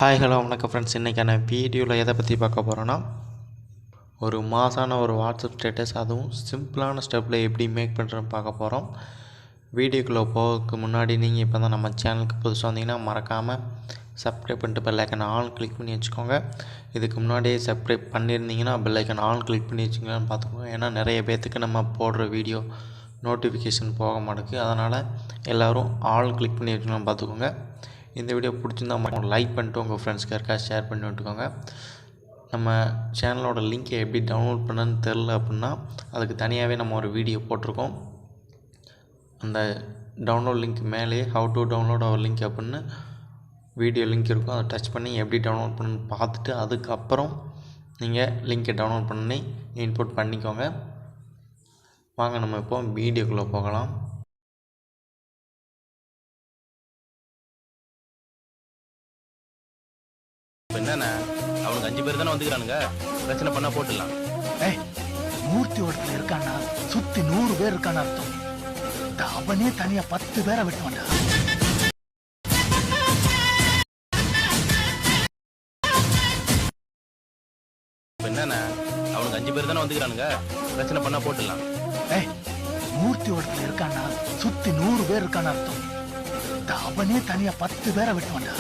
Hi hello வணக்கம் friends. இன்றைக்கான வீடியோவில் எதை பற்றி பார்க்க போகிறோன்னா, ஒரு மாசான ஒரு வாட்ஸ்அப் ஸ்டேட்டஸ், அதுவும் சிம்பிளான ஸ்டெப்பில் எப்படி மேக் பண்ணுறோன்னு பார்க்க போகிறோம். வீடியோக்குள்ளே போகிறதுக்கு முன்னாடி நீங்கள் இப்போ தான் நம்ம சேனலுக்கு புதுசாக வந்தீங்கன்னா மறக்காமல் சப்ஸ்கிரைப் பண்ணிட்டு பெல் ஐக்கன் ஆல் கிளிக் பண்ணி வச்சுக்கோங்க. இதுக்கு முன்னாடியே சப்ஸ்கிரைப் பண்ணியிருந்தீங்கன்னா பெல் ஐக்கன் ஆல் கிளிக் பண்ணி வச்சுக்கோங்கன்னு பார்த்துக்கோங்க. ஏன்னா நிறைய பேர்த்துக்கு நம்ம போடுற வீடியோ நோட்டிஃபிகேஷன் போக மாட்டேங்குது. அதனால் எல்லோரும் ஆல் கிளிக் பண்ணி வச்சுக்கோங்கன்னு பார்த்துக்கோங்க. இந்த வீடியோ பிடிச்சிருந்தா லைக் பண்ணிட்டு உங்கள் ஃப்ரெண்ட்ஸ்க்கு யாருக்கா ஷேர் பண்ணி விட்டுக்கோங்க. நம்ம சேனலோட லிங்க்கை எப்படி டவுன்லோட் பண்ணன்னு தெரில அப்படின்னா, அதுக்கு தனியாகவே நம்ம ஒரு வீடியோ போட்டிருக்கோம். அந்த டவுன்லோட் லிங்க் மேலேயே how to download our link அப்படின்னு வீடியோ லிங்க் இருக்கும். அதை டச் பண்ணி எப்படி டவுன்லோட் பண்ணணும்னு பார்த்துட்டு அதுக்கப்புறம் நீங்கள் லிங்க்கை டவுன்லோட் பண்ணி இன்புட் பண்ணிக்கோங்க. வாங்க நம்ம இப்போ வீடியோக்குள்ளே போகலாம். என்னண்ணே, அவனுக்கு 5 பேர் தானே வந்துக்கிறானுங்க. பிரச்சனை பண்ணா போட்டுடலாம். மூர்த்தி ஒருத்தர் இருக்கானா சுத்தி 100 பேர் இருக்கான அர்த்தம். அவனே தனியா 10 பேரை விட்டுவான்டா. என்னண்ணே, அவனுக்கு 5 பேர் தானே வந்துக்கிறானுங்க. பிரச்சனை பண்ணா போட்டுடலாம். மூர்த்தி ஒருத்தர் இருக்கானா சுத்தி 100 பேர் இருக்கான அர்த்தம். அவனே தனியா 10 பேரை விட்டுவான்டா.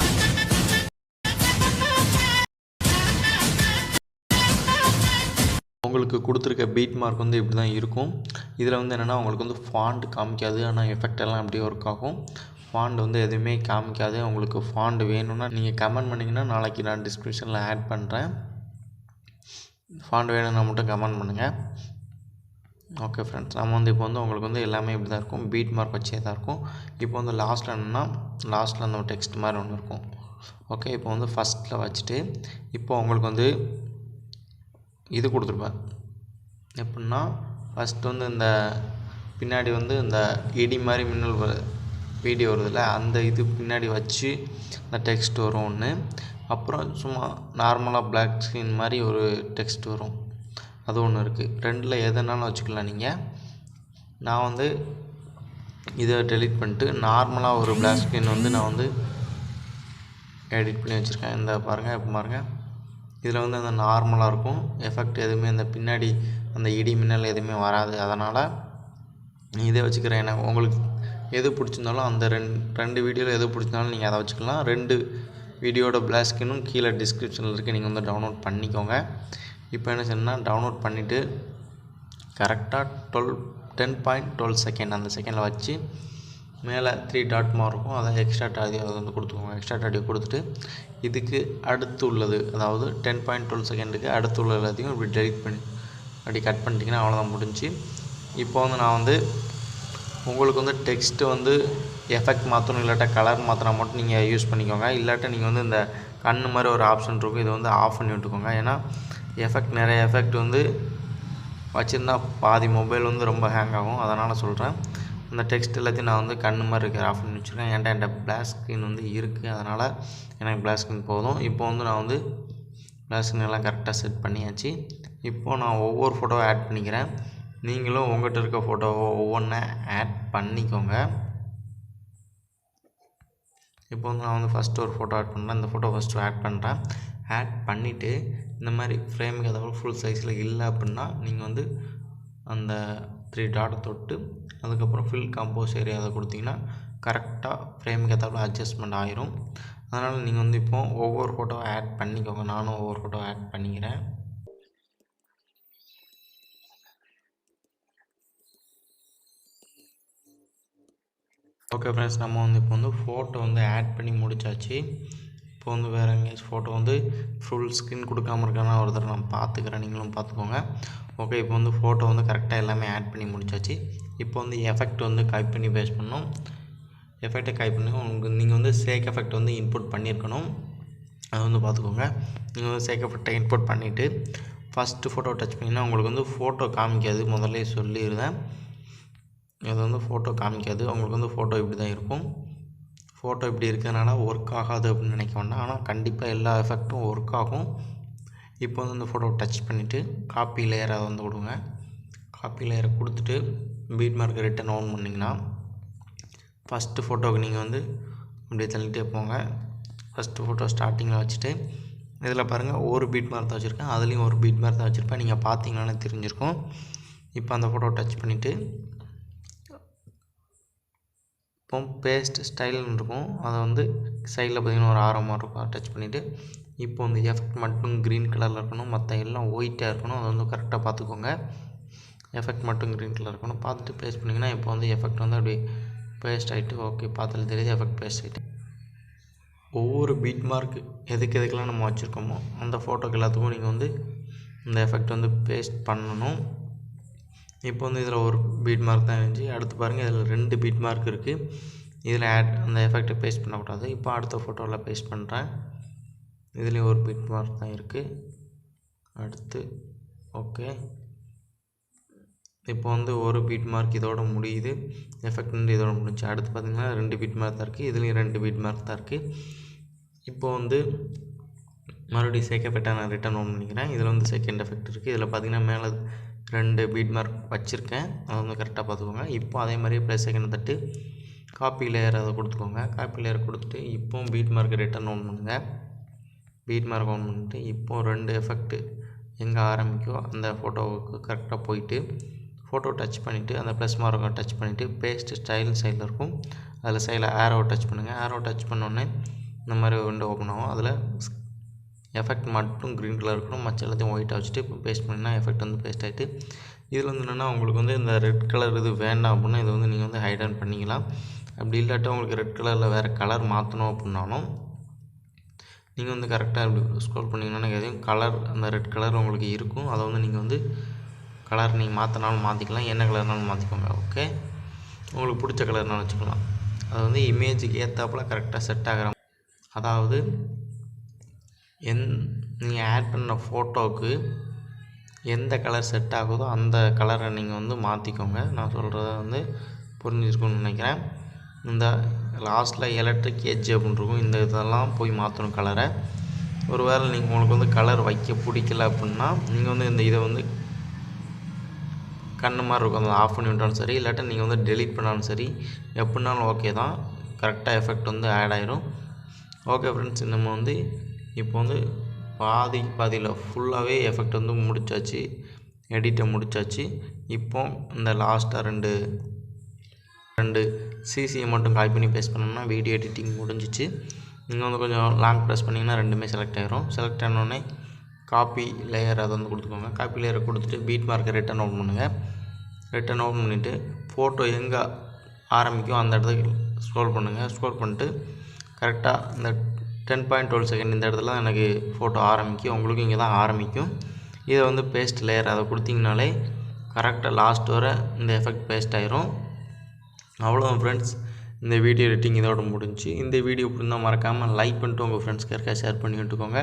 உங்களுக்கு கொடுத்துருக்க பீட் மார்க் வந்து இப்படி தான் இருக்கும். இதில் வந்து என்னென்னா, உங்களுக்கு வந்து ஃபாண்ட் காமிக்காது, ஆனால் எஃபெக்ட் எல்லாம் அப்படியே ஒர்க் ஆகும். ஃபாண்ட் வந்து எதுவுமே காமிக்காது. உங்களுக்கு ஃபாண்ட் வேணும்னா நீங்கள் கமெண்ட் பண்ணிங்கன்னா நாளைக்கு நான் டிஸ்கிரிப்ஷனில் ஆட் பண்ணுறேன். ஃபாண்ட் வேணும்னா மட்டும் கமெண்ட் பண்ணுங்கள். ஓகே ஃப்ரெண்ட்ஸ், நம்ம வந்து இப்போ வந்து உங்களுக்கு வந்து எல்லாமே இப்படி தான் இருக்கும். பீட் மார்க் வச்சே தான் இருக்கும். இப்போ வந்து லாஸ்ட்டில் என்னென்னா, லாஸ்ட்டில் அந்த டெக்ஸ்ட் மாதிரி ஒன்று இருக்கும். ஓகே, இப்போ வந்து ஃபஸ்ட்டில் வச்சுட்டு இப்போ உங்களுக்கு வந்து இது கொடுத்துருப்பேன். எப்படின்னா, ஃபஸ்ட்டு வந்து இந்த பின்னாடி வந்து இந்த இடி மாதிரி மின்னல் வீடியோ வருதில்ல, அந்த இது பின்னாடி வச்சு அந்த டெக்ஸ்ட் வரும் ஒன்று. அப்புறம் சும்மா நார்மலாக பிளாக் ஸ்க்ரீன் மாதிரி ஒரு டெக்ஸ்ட் வரும், அது ஒன்று இருக்குது. ரெண்டில் எதுனாலும் வச்சுக்கலாம் நீங்கள். நான் வந்து இதை டெலீட் பண்ணிட்டு நார்மலாக ஒரு பிளாக் ஸ்க்ரீன் வந்து நான் வந்து எடிட் பண்ணி வச்சுருக்கேன். இந்த பாருங்கள், இப்போ பாருங்கள், இதில் வந்து அந்த நார்மலாக இருக்கும். எஃபெக்ட் எதுவுமே அந்த பின்னாடி அந்த இடி மின்னல் எதுவுமே வராது. அதனால் இதே வச்சுக்கிறேன். எனக்கு உங்களுக்கு எது பிடிச்சிருந்தாலும் அந்த ரெண்டு வீடியோவில் எது பிடிச்சிருந்தாலும் நீங்கள் அதை வச்சுக்கலாம். 2 வீடியோட பிளாக் ஸ்க்ரீனும் கீழே டிஸ்கிரிப்ஷனில் இருக்குது, நீங்கள் வந்து டவுன்லோட் பண்ணிக்கோங்க. இப்போ என்ன செய்யணும்னா, டவுன்லோட் பண்ணிவிட்டு கரெக்டாக 10.12 செகண்ட் அந்த செகண்டில் வச்சு மேலே 3 டாட் மாதிரி இருக்கும், அதை எக்ஸ்ட்ரா ஆடியோ அதை வந்து கொடுத்துக்கோங்க. எக்ஸ்ட்ரா ஆடியோ கொடுத்துட்டு இதுக்கு அடுத்து உள்ளது, அதாவது 10.12 செகண்டுக்கு அடுத்து உள்ள எல்லாத்தையும் இப்படி டெலிட் பண்ணி அப்படி கட் பண்ணிட்டீங்கன்னா அவ்வளோதான் முடிஞ்சு. இப்போ வந்து நான் வந்து உங்களுக்கு வந்து டெக்ஸ்ட்டு வந்து எஃபெக்ட் மாற்றணும், இல்லாட்டா கலர் மாற்றினா மட்டும் நீங்கள் யூஸ் பண்ணிக்கோங்க. இல்லாட்டா நீங்கள் வந்து இந்த கண்ணு மாதிரி ஒரு ஆப்ஷன் இருக்கும், இதை வந்து ஆஃப் பண்ணி விட்டுக்கோங்க. ஏன்னா நிறைய எஃபெக்ட் வந்து வச்சுருந்தா பாதி மொபைல் வந்து ரொம்ப ஹேங் ஆகும். அதனால் சொல்கிறேன், அந்த டெக்ஸ்ட் எல்லாத்தையும் நான் வந்து கண்ணு மாதிரி இருக்கிற ஆஃப் பண்ணி வச்சுருக்கேன். என்கிட்ட பிளாக் ஸ்க்ரீன் வந்து இருக்குது, அதனால் எனக்கு பிளாக் ஸ்க்ரீன் போதும். இப்போ வந்து நான் வந்து பிளாக் ஸ்க்ரீன் எல்லாம் கரெக்டாக செட் பண்ணியாச்சு. இப்போது நான் ஒவ்வொரு ஃபோட்டோவை ஆட் பண்ணிக்கிறேன். நீங்களும் உங்கள்கிட்ட இருக்க ஃபோட்டோவை ஒவ்வொன்றா ஆட் பண்ணிக்கோங்க. இப்போ வந்து நான் வந்து ஃபஸ்ட்டு ஒரு ஃபோட்டோ ஆட் பண்ணுறேன். இந்த ஃபோட்டோ ஃபஸ்ட்டு ஆட் பண்ணுறேன். ஆட் பண்ணிவிட்டு இந்த மாதிரி ஃப்ரேமுக்கு ஏதாவது ஃபுல் சைஸில் இல்லை அப்படின்னா நீங்கள் வந்து அந்த 3 டாட்டை தொட்டு அதுக்கப்புறம் ஃபில் கம்போஸ் ஏரியா அதை கொடுத்தீங்கன்னா கரெக்டாக ஃப்ரேமுக்கு ஏற்றாப்புல அட்ஜஸ்ட்மெண்ட் ஆயிரும். அதனால் நீங்கள் வந்து இப்போ ஒவ்வொரு ஃபோட்டோவை ஆட் பண்ணிக்கோங்க. நானும் ஒவ்வொரு ஃபோட்டோவை ஆட் பண்ணிக்கிறேன். ஓகே ஃப்ரெண்ட்ஸ், நம்ம வந்து இப்போ வந்து ஃபோட்டோ வந்து ஆட் பண்ணி முடித்தாச்சு. இப்போ வந்து வேறு எங்கேயாச்சும் ஃபோட்டோ வந்து ஃபுல் ஸ்க்ரீன் கொடுக்காமல் இருக்கானா ஒரு தடவை நான் பார்த்துக்கிறேன், நீங்களும் பார்த்துக்கோங்க. ஓகே, இப்போ வந்து ஃபோட்டோ வந்து கரெக்டாக எல்லாமே ஆட் பண்ணி முடிச்சாச்சு. இப்போ வந்து எஃபெக்ட் வந்து காப்பி பண்ணி பேஸ்ட் பண்ணணும். எஃபெக்டை காப்பி பண்ணி நீங்கள் வந்து சேக் எஃபெக்ட் வந்து இன்புட் பண்ணியிருக்கணும், அதை வந்து பார்த்துக்கோங்க. நீங்கள் வந்து சேக் எஃபெக்டை இன்புட் பண்ணிவிட்டு ஃபஸ்ட்டு ஃபோட்டோ டச் பண்ணிங்கன்னா உங்களுக்கு வந்து ஃபோட்டோ காமிக்காது. முதல்ல சொல்லிடுறேன், இது வந்து ஃபோட்டோ காமிக்காது. உங்களுக்கு வந்து ஃபோட்டோ இப்படி தான் இருக்கும். ஃபோட்டோ இப்படி இருக்கிறதுனால ஒர்க் ஆகாது அப்படின்னு நினைக்க வேண்டாம், ஆனால் கண்டிப்பாக எல்லா எஃபெக்ட்டும் ஒர்க் ஆகும். இப்போ வந்து இந்த ஃபோட்டோவை டச் பண்ணிவிட்டு காப்பி லேயர் அதை வந்து கொடுங்க. காப்பி லேயரை கொடுத்துட்டு பீட் மார்க்கை ரிட்டன் ஆன் பண்ணிங்கன்னா ஃபஸ்ட்டு ஃபோட்டோவுக்கு நீங்கள் வந்து இப்படி தள்ளிட்டே போங்க. ஃபஸ்ட்டு ஃபோட்டோ ஸ்டார்டிங்கில் வச்சுட்டு இதில் பாருங்கள் ஒரு பீட் மார்க் தான் வச்சுருக்கேன், அதுலேயும் ஒரு பீட் மார்க் தான் வச்சுருப்பேன். நீங்கள் பார்த்தீங்கன்னாலே தெரிஞ்சிருக்கும். இப்போ அந்த ஃபோட்டோ டச் பண்ணிவிட்டு இப்போ பேஸ்ட் ஸ்டைல்னு இருக்கும், அதை வந்து சைடில் பார்த்திங்கன்னா ஒரு ஆரோ மாதிரி இருக்கும், டச் பண்ணிவிட்டு இப்போ வந்து எஃபெக்ட் மட்டும் க்ரீன் கலரில் இருக்கணும், மற்ற எல்லாம் ஒயிட்டாக இருக்கணும். அதை வந்து கரெக்டாக பார்த்துக்கோங்க. எஃபெக்ட் மட்டும் க்ரீன் கலர் இருக்கணும். பார்த்துட்டு பேஸ்ட் பண்ணிங்கன்னா இப்போ வந்து எஃபெக்ட் வந்து அப்படியே பேஸ்ட் ஆகிட்டு, ஓகே பார்த்தாலும் தெரியுது எஃபெக்ட் பேஸ்ட் ஆகிட்டு. ஒவ்வொரு பீட் மார்க் எதுக்கெல்லாம் நம்ம வச்சுருக்கோமோ அந்த ஃபோட்டோக்கு எல்லாத்துக்கும் நீங்கள் வந்து இந்த எஃபெக்ட் வந்து பேஸ்ட் பண்ணணும். இப்போ வந்து இதில் ஒரு பீட் மார்க் தான் இருந்துச்சு. அடுத்து பாருங்கள் இதில் 2 பீட் மார்க் இருக்குது. இதில் அந்த எஃபெக்டை பேஸ்ட் பண்ணக்கூடாது. இப்போ அடுத்த ஃபோட்டோவில் பேஸ்ட் பண்ணுறேன். இதுலேயும் ஒரு பீட் மார்க் தான் இருக்குது. அடுத்து ஓகே, இப்போ வந்து ஒரு பீட் மார்க் இதோட முடியுது, எஃபெக்ட் வந்து இதோட முடிஞ்சு. அடுத்து பார்த்திங்கன்னா 2 பீட் மார்க் தான் இருக்குது, இதுலேயும் 2 பீட் மார்க் தான் இருக்குது. இப்போ வந்து மறுபடியும் செகண்ட் நான் ரிட்டன் ஓன் பண்ணிக்கிறேன். இதில் வந்து செகண்ட் எஃபெக்ட் இருக்குது. இதில் பார்த்திங்கன்னா மேலே 2 பீட் மார்க் வச்சுருக்கேன், அதை வந்து கரெக்டாக பார்த்துக்கோங்க. இப்போ அதே மாதிரியே ப்ளஸ் செகண்ட் தட்டு காப்பி லேயர் அதை கொடுத்துக்கோங்க. காப்பி லேயர் கொடுத்துட்டு இப்போ பீட் மார்க் ரிட்டன் ஓன் பண்ணுங்கள். பீட் மார்க் ஓன் பண்ணிட்டு இப்போ 2 எஃபெக்ட்டு எங்கே ஆரம்பிக்கோ அந்த ஃபோட்டோவுக்கு கரெக்டாக போயிட்டு ஃபோட்டோ டச் பண்ணிவிட்டு அந்த ப்ளஸ் மார்க்கை டச் பண்ணிவிட்டு பேஸ்ட் ஸ்டைல் சைடில் இருக்கும், அதில் சைடில் ஆரோ டச் பண்ணுங்கள். ஆரோ டச் பண்ணோடனே இந்த மாதிரி விண்டோ ஓப்பன் ஆகும். அதில் எஃபெக்ட் மட்டும் க்ரீன் கலர் இருக்கணும், மற்ற எல்லாத்தையும் ஒயிட்டாக வச்சுட்டு இப்போ பேஸ்ட் பண்ணிங்கன்னா எஃபெக்ட் வந்து பேஸ்ட் ஆகிட்டு. இதில் வந்து என்னென்னா உங்களுக்கு வந்து இந்த ரெட் கலர் இது வேண்டாம் அப்படின்னா இதை வந்து நீங்கள் வந்து ஹைட் ஆன் பண்ணிக்கலாம். அப்படி இல்லாட்டா உங்களுக்கு ரெட் கலரில் வேறு கலர் மாற்றணும் அப்படின்னாலும் நீங்கள் வந்து கரெக்டாக இப்படி ஸ்க்ரோல் பண்ணிங்கன்னா எதையும் கலர் அந்த ரெட் கலர் உங்களுக்கு இருக்கும், அதை வந்து நீங்கள் வந்து கலர் நீங்கள் மாற்றினாலும் மாற்றிக்கலாம், என்ன கலர்னாலும் மாற்றிக்கோங்க. ஓகே, உங்களுக்கு பிடிச்ச கலர்னாலும் வச்சுக்கலாம். அது வந்து இமேஜுக்கு ஏற்றாப்பில் கரெக்டாக செட் ஆகிற, அதாவது நீங்கள் ஆட் பண்ண ஃபோட்டோவுக்கு எந்த கலர் செட் ஆகுதோ அந்த கலரை நீங்கள் வந்து மாற்றிக்கோங்க. நான் சொல்கிறத வந்து புரிஞ்சிருக்குன்னு நினைக்கிறேன். இந்த லாஸ்ட்டில் எலக்ட்ரிக் எட்ஜ் அப்படின்னு இருக்கும், இந்த இதெல்லாம் போய் மாற்றணும் கலரை. ஒரு வேளை நீங்கள் உங்களுக்கு வந்து கலர் வைக்க பிடிக்கல அப்படின்னா நீங்கள் வந்து இந்த இதை வந்து கண்ணு மாதிரி இருக்கும், அதை ஆஃப் பண்ணி விட்டாலும் சரி, இல்லாட்டா நீங்கள் வந்து டெலீட் பண்ணாலும் சரி, எப்படினாலும் ஓகே தான். கரெக்டாக எஃபெக்ட் வந்து ஆட் ஆயிரும். ஓகே ஃப்ரெண்ட்ஸ், நம்ம வந்து இப்போ வந்து பாதியில் ஃபுல்லாகவே எஃபெக்ட் வந்து முடிச்சாச்சு, எடிட்டை முடிச்சாச்சு. இப்போ இந்த லாஸ்ட்டாக ரெண்டு சிசியை மட்டும் காப்பி பண்ணி பேஸ்ட் பண்ணோம்னா வீடியோ எடிட்டிங் முடிஞ்சிச்சு. நீங்கள் வந்து கொஞ்சம் லாங் ப்ரெஸ் பண்ணிங்கன்னா ரெண்டுமே செலக்ட் ஆகிரும். செலக்ட் ஆனோடனே காப்பி லேயர் அதை வந்து கொடுத்துக்கோங்க. காப்பி லேயரை கொடுத்துட்டு பீட் மார்க்கை ரிட்டன் ஓப்பன் பண்ணுங்கள். ரிட்டன் ஓப்பன் பண்ணிவிட்டு ஃபோட்டோ எங்கே ஆரம்பிக்கும் அந்த இடத்துக்கு ஸ்க்ரோல் பண்ணுங்கள். ஸ்க்ரோல் பண்ணிட்டு கரெக்டாக இந்த 10.12 செகண்ட் இந்த இடத்துல தான் எனக்கு ஃபோட்டோ ஆரம்பிக்கும், உங்களுக்கு இங்கே தான் ஆரம்பிக்கும். இதை வந்து பேஸ்ட் லேயர் அதை கொடுத்திங்கனாலே கரெக்டாக லாஸ்ட் வர இந்த எஃபெக்ட் பேஸ்ட் ஆயிரும். அவ்வளோதான் ஃப்ரெண்ட்ஸ், இந்த வீடியோ எடிட்டிங் இதோட முடிஞ்சு. இந்த வீடியோ பிடிந்தால் மறக்காமல் லைக் பண்ணிட்டு உங்கள் ஃப்ரெண்ட்ஸ்க்கு யாருக்கா ஷேர் பண்ணி விட்டுக்கோங்க.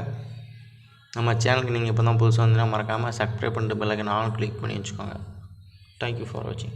நம்ம சேனலுக்கு நீங்கள் இப்போ தான் புதுசாக வந்தீங்கன்னா மறக்காமல் சப்ஸ்கிரைப் பண்ணிட்டு பெல் ஐகான் ஆல் கிளிக் பண்ணி வச்சுக்கோங்க. தேங்க்யூ ஃபார் வாட்சிங்.